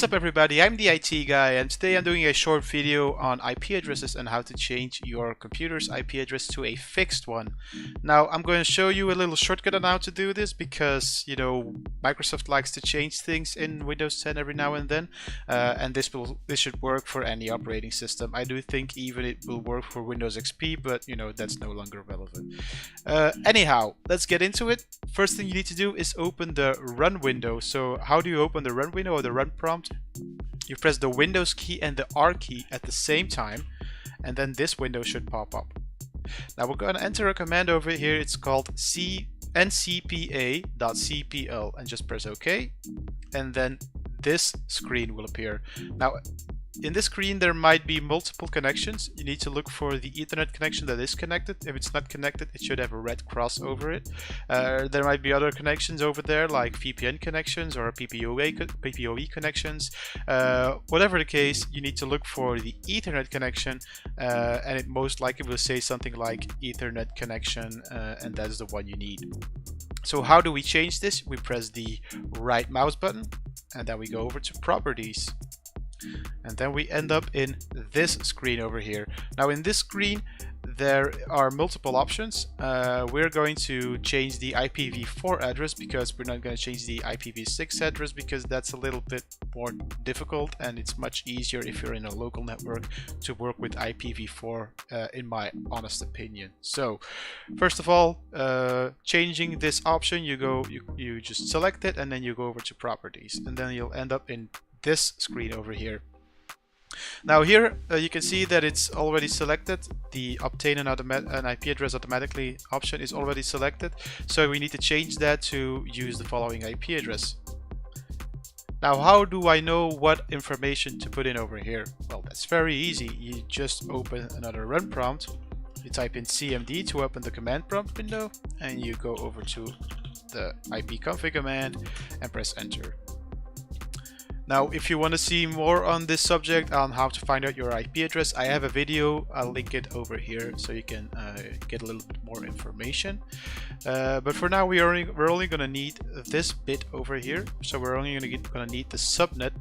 What's up everybody, I'm the IT guy, and today I'm doing a short video on IP addresses and how to change your computer's IP address to a fixed one. Now I'm going to show you a little shortcut on how to do this because, you know, Microsoft likes to change things in Windows 10 every now and then, and this should work for any operating system. I do think even it will work for Windows XP, but you know, that's no longer relevant. Anyhow, let's get into it. First thing you need to do is open the run window. So how do you open the run window or the run prompt? You press the Windows key and the R key at the same time, and then this window should pop up. Now we're going to enter a command over here. It's called ncpa.cpl, and just press OK, and then this screen will appear. Now in this screen there might be multiple connections. You need to look for the Ethernet connection that is connected. If it's not connected, it should have a red cross over it. There might be other connections over there, like VPN connections or PPOE connections. Whatever the case, you need to look for the Ethernet connection, and it most likely will say something like Ethernet connection, and that's the one you need. So how do we change this? We press the right mouse button, and then we go over to Properties. And then we end up in this screen over here. Now in this screen there are multiple options. We're going to change the IPv4 address because we're not going to change the IPv6 address, because that's a little bit more difficult, and it's much easier if you're in a local network to work with IPv4, in my honest opinion. So first of all, changing this option, you just select it and then you go over to Properties, and then you'll end up in this screen over here. Now here you can see that it's already selected. The obtain an IP address automatically option is already selected, so we need to change that to use the following IP address. Now how do I know what information to put in over here? Well, that's very easy. You just open another run prompt, you type in cmd to open the command prompt window, and you go over to the ipconfig command and press enter. Now, if you want to see more on this subject, on how to find out your IP address, I have a video. I'll link it over here so you can get a little bit more information. But for now, we're only going to need this bit over here. So we're only going to need the subnet.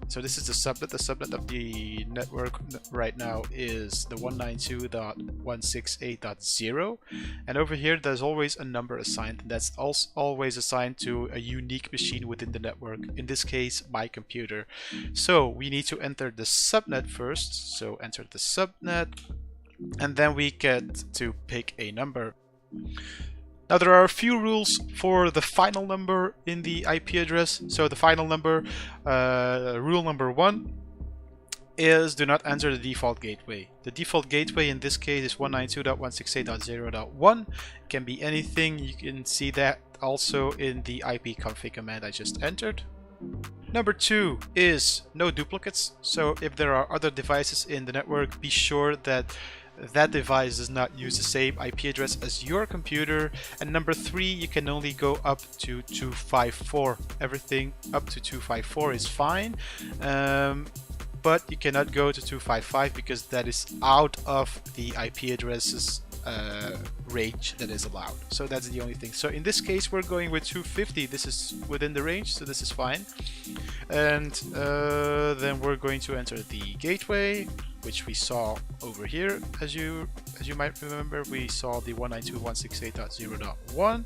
So this is the subnet. The subnet of the network right now is the 192.168.0, and over here there's always a number assigned, and that's also always assigned to a unique machine within the network, in this case my computer. So we need to enter the subnet first, so enter the subnet, and then we get to pick a number. Now there are a few rules for the final number in the IP address. So the final number, rule number 1 is do not enter the default gateway. The default gateway in this case is 192.168.0.1. It can be anything. You can see that also in the ipconfig command I just entered. Number 2 is no duplicates. So if there are other devices in the network, be sure that that device does not use the same IP address as your computer. And number 3, you can only go up to 254. Everything up to 254 is fine, but you cannot go to 255 because that is out of the IP addresses range that is allowed. So that's the only thing. So in this case we're going with 250. This is within the range, so this is fine. And then we're going to enter the gateway, which we saw over here. As you might remember, we saw the 192.168.0.1,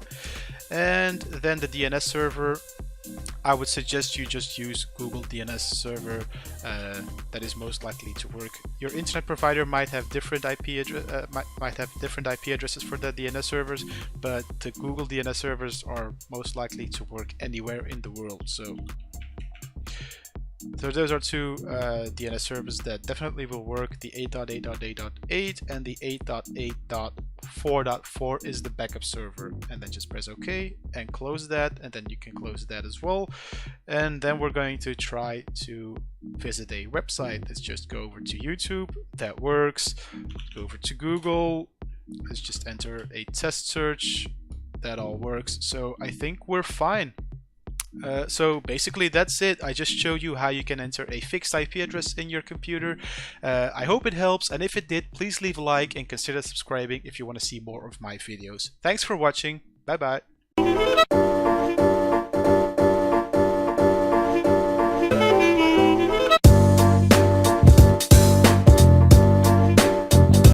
and then the DNS server. I would suggest you just use Google DNS server. That is most likely to work. Your internet provider might have different IP addresses for the DNS servers, but the Google DNS servers are most likely to work anywhere in the world. So those are two DNS servers that definitely will work. The 8.8.8.8 and the 8.8.4.4 is the backup server. And then just press OK and close that, and then you can close that as well. And then we're going to try to visit a website. Let's just go over to YouTube. That works. Go over to Google. Let's just enter a test search. That all works. So I think we're fine. So basically that's it. I just showed you how you can enter a fixed IP address in your computer. I hope it helps, and if it did, please leave a like and consider subscribing if you want to see more of my videos. Thanks for watching. Bye bye.